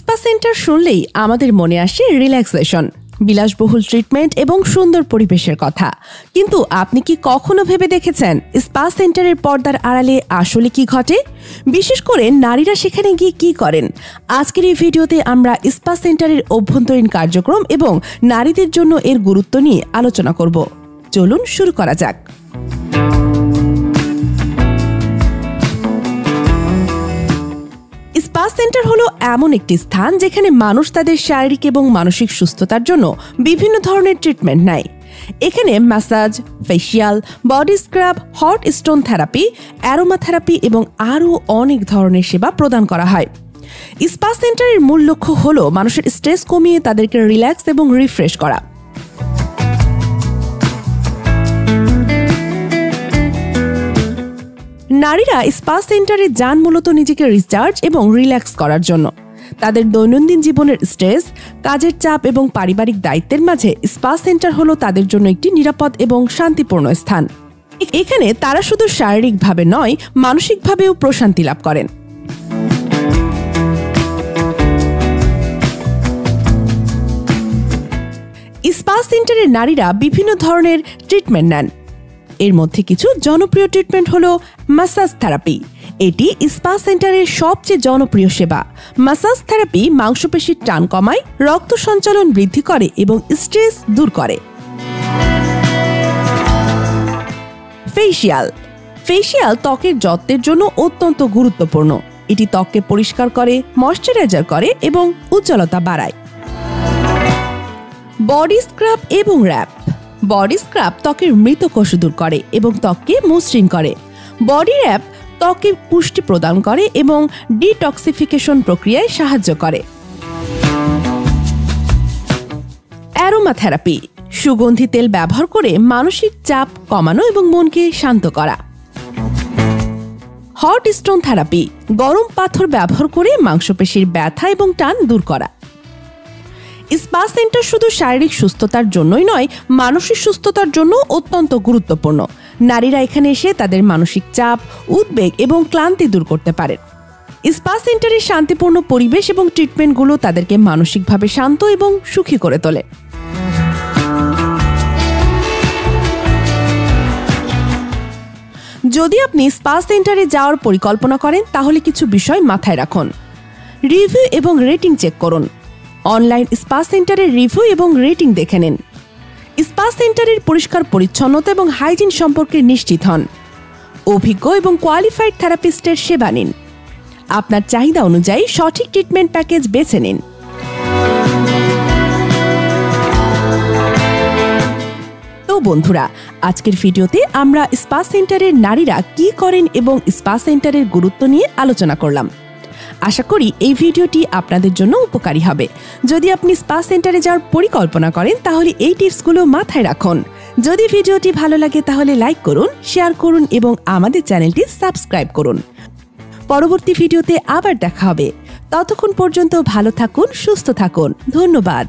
Spa centre শুনলেই আমাদের মনে আসে রিল্যাক্সেশন, বিলাসবহুল ট্রিটমেন্ট এবং সুন্দর পরিবেশের কথা। কিন্তু আপনি কি কখনো ভেবে দেখেছেন স্পা সেন্টারের পর্দার আড়ালে আসলে কি ঘটে? বিশেষ করে নারীরা সেখানে গিয়ে কি করেন? আজকের এই ভিডিওতে আমরা স্পা সেন্টারের অভ্যন্তরীণ কার্যক্রম এবং নারীদের জন্য এর গুরুত্ব নিয়ে আলোচনা করব। চলুন শুরু করা যাক। স্পা সেন্টার হলো এমন একটি স্থান যেখানে মানুষ তাদের শারীরিক এবং মানসিক সুস্থতার জন্য বিভিন্ন ধরনের ট্রিটমেন্ট নেয়। এখানে massage, facial, body scrub, hot stone therapy, aroma therapy এবং আরও অনেক ধরনের সেবা প্রদান করা হয়। স্পা সেন্টারের মূল লক্ষ্য হলো মানুষের স্ট্রেস কমিয়ে তাদেরকে রিল্যাক্স এবং রিফ্রেশ করা। নারীরা স্পা সেন্টারে যান মূলত নিজেকে রিচার্জ এবং রিল্যাক্স করার জন্য। তাদের দৈনন্দিন জীবনের স্ট্রেস, কাজের চাপ এবং পারিবারিক দায়িত্বের মাঝে স্পা সেন্টার হলো তাদের জন্য একটি নিরাপদ এবং শান্তিপূর্ণ স্থান। এখানে তারা শুধু শারীরিকভাবে নয়, মানসিকভাবেও প্রশান্তি লাভ করেন। স্পা সেন্টারে নারীরা বিভিন্ন ধরনের ট্রিটমেন্ট নেন। এর মধ্যে কিছু জনপ্রিয় ট্রিটমেন্ট হলো ম্যাসাজ থেরাপি। এটি স্পা সেন্টারের সবচেয়ে জনপ্রিয় সেবা। ম্যাসাজ থেরাপি মাংসপেশির টান কমায়, রক্ত সঞ্চালন বৃদ্ধি করে এবং স্ট্রেস দূর করে। ফেসিয়াল ত্বকের যত্নের জন্য অত্যন্ত গুরুত্বপূর্ণ। এটি ত্বককে পরিষ্কার করে, ময়শ্চারাইজার করে এবং উজ্জ্বলতা বাড়ায়। বডি স্ক্রাব এবং র্যাপ। বডি স্ক্রাব ত্বকের মৃত কোষ দূর করে এবং ত্বককে মসৃণ করে। বডি র্যাপ ত্বকে পুষ্টি প্রদান করে এবং ডিটক্সিফিকেশন প্রক্রিয়ায় সাহায্য করে। অ্যারোমা থেরাপি সুগন্ধি তেল ব্যবহার করে মানসিক চাপ কমানো এবং মনকে শান্ত করা। হট স্টোন থেরাপি গরম পাথর ব্যবহার করে মাংসপেশির ব্যথা এবং টান দূর করা। স্পা সেন্টার শুধু শারীরিক সুস্থতার জন্যই নয়, মানসিক সুস্থতার জন্য অত্যন্ত গুরুত্বপূর্ণ। নারীরা এখানে এসে তাদের মানসিক চাপ, উদ্বেগ এবং ক্লান্তি দূর করতে পারেন। স্পা সেন্টারের শান্তিপূর্ণ পরিবেশ এবং ট্রিটমেন্টগুলো তাদেরকে মানসিকভাবে শান্ত এবং সুখী করে তোলে। যদি আপনি স্পা সেন্টারে যাওয়ার পরিকল্পনা করেন, তাহলে কিছু বিষয় মাথায় রাখুন। রিভিউ এবং রেটিং চেক করুন। অনলাইন স্পা সেন্টারের রিভিউ এবং রেটিং দেখে নিন। স্পা সেন্টারের পরিষ্কার পরিচ্ছন্নতা এবং হাইজিন সম্পর্কে নিশ্চিত হন। অভিজ্ঞ এবং কোয়ালিফাইড থেরাপিস্টের সেবা নিন। আপনার চাহিদা অনুযায়ী সঠিক ট্রিটমেন্ট প্যাকেজ বেছে নিন। তো বন্ধুরা, আজকের ভিডিওতে আমরা স্পা সেন্টারের নারীরা কি করেন এবং স্পা সেন্টারের গুরুত্ব নিয়ে আলোচনা করলাম। আশা করি এই ভিডিওটি আপনাদের জন্য উপকারী হবে। যদি আপনি স্পা সেন্টারে যাওয়ার পরিকল্পনা করেন, তাহলে এই টিপসগুলো মাথায় রাখুন। যদি ভিডিওটি ভালো লাগে তাহলে লাইক করুন, শেয়ার করুন এবং আমাদের চ্যানেলটি সাবস্ক্রাইব করুন। পরবর্তী ভিডিওতে আবার দেখা হবে। ততক্ষণ পর্যন্ত ভালো থাকুন, সুস্থ থাকুন। ধন্যবাদ।